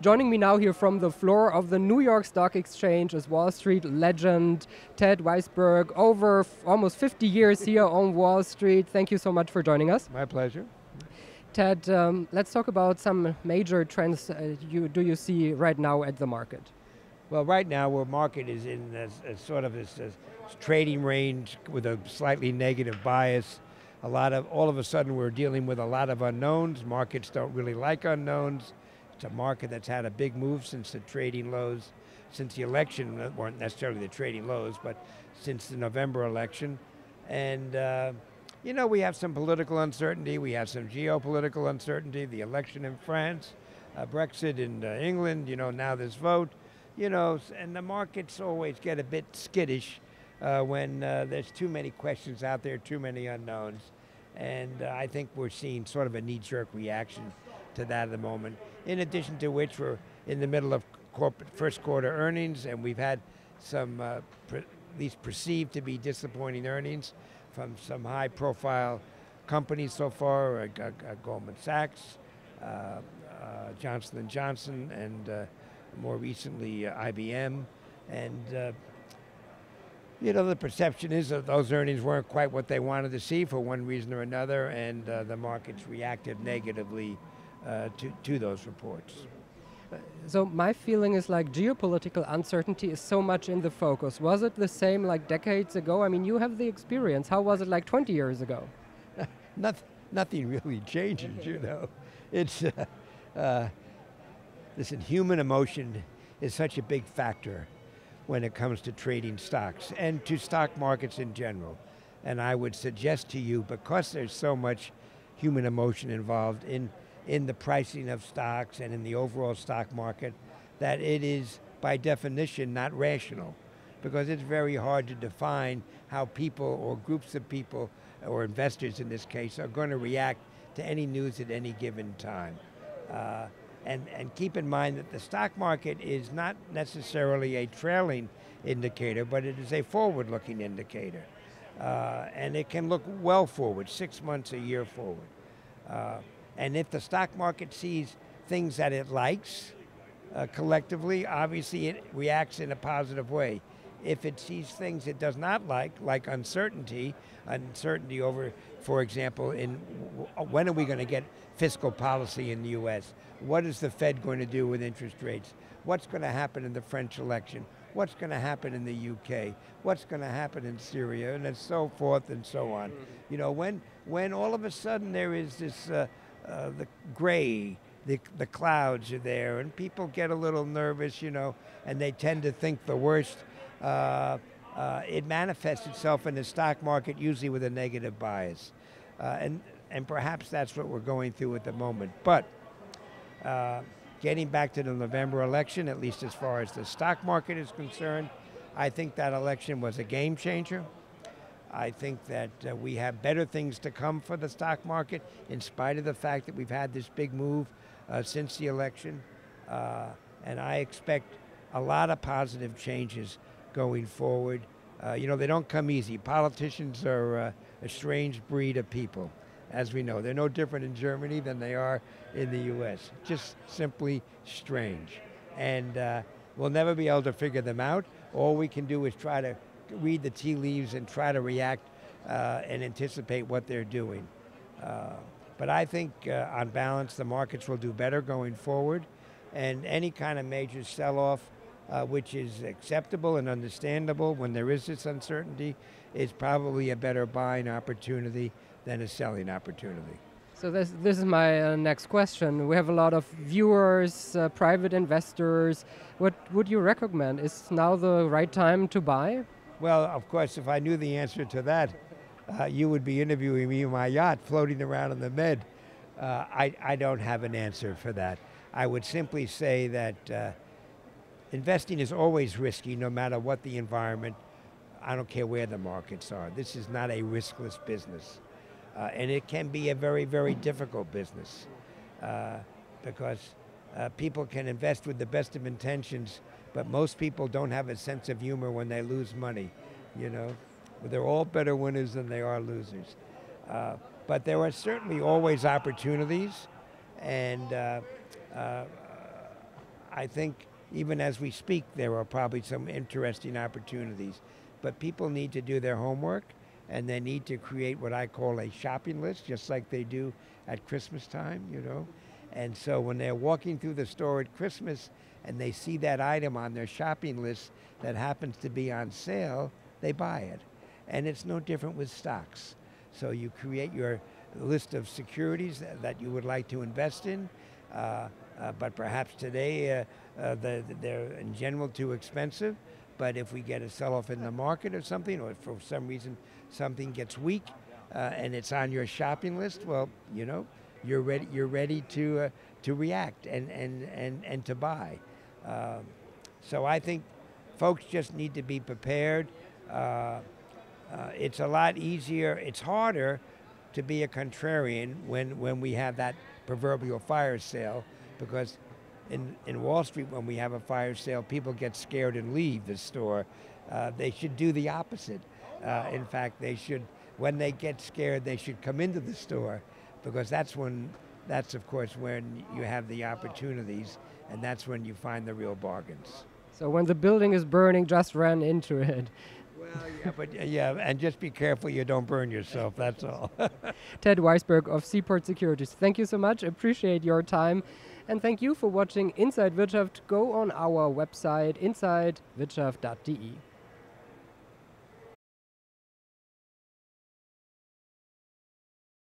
Joining me now here from the floor of the New York Stock Exchange is Wall Street legend Ted Weisberg, over almost 50 years here on Wall Street. Thank you so much for joining us. My pleasure. Ted, let's talk about some major trends you see right now at the market. Well, right now, our market is in a sort of this trading range with a slightly negative bias. All of a sudden, we're dealing with a lot of unknowns. Markets don't really like unknowns. It's a market that's had a big move since the trading lows, since the election, weren't necessarily the trading lows, but since the November election. And you know, we have some political uncertainty, we have some geopolitical uncertainty, the election in France, Brexit in England, you know, now this vote. You know, and the markets always get a bit skittish when there's too many questions out there, too many unknowns. And I think we're seeing sort of a knee-jerk reaction to that at the moment. In addition to which, we're in the middle of first quarter earnings, and we've had some, at least perceived to be disappointing earnings from some high-profile companies so far, Goldman Sachs, Johnson & Johnson, and more recently IBM. And you know, the perception is that those earnings weren't quite what they wanted to see for one reason or another, and the markets reacted negatively to those reports. So my feeling is like geopolitical uncertainty is so much in the focus. Was it the same like decades ago? I mean, you have the experience. How was it like 20 years ago? Nothing really changes, you know. It's, listen, human emotion is such a big factor when it comes to trading stocks and to stock markets in general. And I would suggest to you, because there's so much human emotion involved in the pricing of stocks and in the overall stock market, that it is by definition not rational, because it's very hard to define how people or groups of people, or investors in this case, are going to react to any news at any given time. And keep in mind that the stock market is not necessarily a trailing indicator, but it is a forward-looking indicator. And it can look well forward, 6 months, a year forward. And if the stock market sees things that it likes collectively, obviously it reacts in a positive way. If it sees things it does not like uncertainty over, for example, in when are we going to get fiscal policy in the US? What is the Fed going to do with interest rates? What's going to happen in the French election? What's going to happen in the UK? What's going to happen in Syria? And so forth and so on. You know, when all of a sudden there is this, the gray, the clouds are there, and people get a little nervous, you know, and they tend to think the worst. It manifests itself in the stock market usually with a negative bias. And perhaps that's what we're going through at the moment. But getting back to the November election, at least as far as the stock market is concerned, I think that election was a game changer. I think that we have better things to come for the stock market, in spite of the fact that we've had this big move since the election. And I expect a lot of positive changes going forward. You know, they don't come easy. Politicians are a strange breed of people, as we know. They're no different in Germany than they are in the US. Just simply strange. And we'll never be able to figure them out. All we can do is try to read the tea leaves and try to react and anticipate what they're doing. But I think on balance, the markets will do better going forward. And any kind of major sell-off, which is acceptable and understandable when there is this uncertainty, is probably a better buying opportunity than a selling opportunity. So this is my next question. We have a lot of viewers, private investors. What would you recommend? Is now the right time to buy? Well, of course, if I knew the answer to that, you would be interviewing me in my yacht floating around in the Med. I don't have an answer for that. I would simply say that investing is always risky, no matter what the environment. I don't care where the markets are. This is not a riskless business. And it can be a very, very difficult business because people can invest with the best of intentions, but most people don't have a sense of humor when they lose money, you know. They're all better winners than they are losers. But there are certainly always opportunities, and I think even as we speak, there are probably some interesting opportunities. But people need to do their homework, and they need to create what I call a shopping list, just like they do at Christmas time, you know. And so when they're walking through the store at Christmas and they see that item on their shopping list that happens to be on sale, they buy it. And it's no different with stocks. So you create your list of securities that you would like to invest in, but perhaps today they're in general too expensive. But if we get a sell-off in the market or something, or for some reason something gets weak and it's on your shopping list, well, you know, you're ready to react and to buy. So I think folks just need to be prepared. It's a lot easier. It's harder to be a contrarian when we have that proverbial fire sale, because in Wall Street, when we have a fire sale, people get scared and leave the store. They should do the opposite. In fact, they should, when they get scared, they should come into the store, because that's of course when you have the opportunities, and that's when you find the real bargains. So when the building is burning, just run into it. Well, yeah, but yeah, and just be careful you don't burn yourself, that's all. Ted Weisberg of Seaport Securities, thank you so much, appreciate your time. And thank you for watching Inside Wirtschaft. Go on our website, insidewirtschaft.de.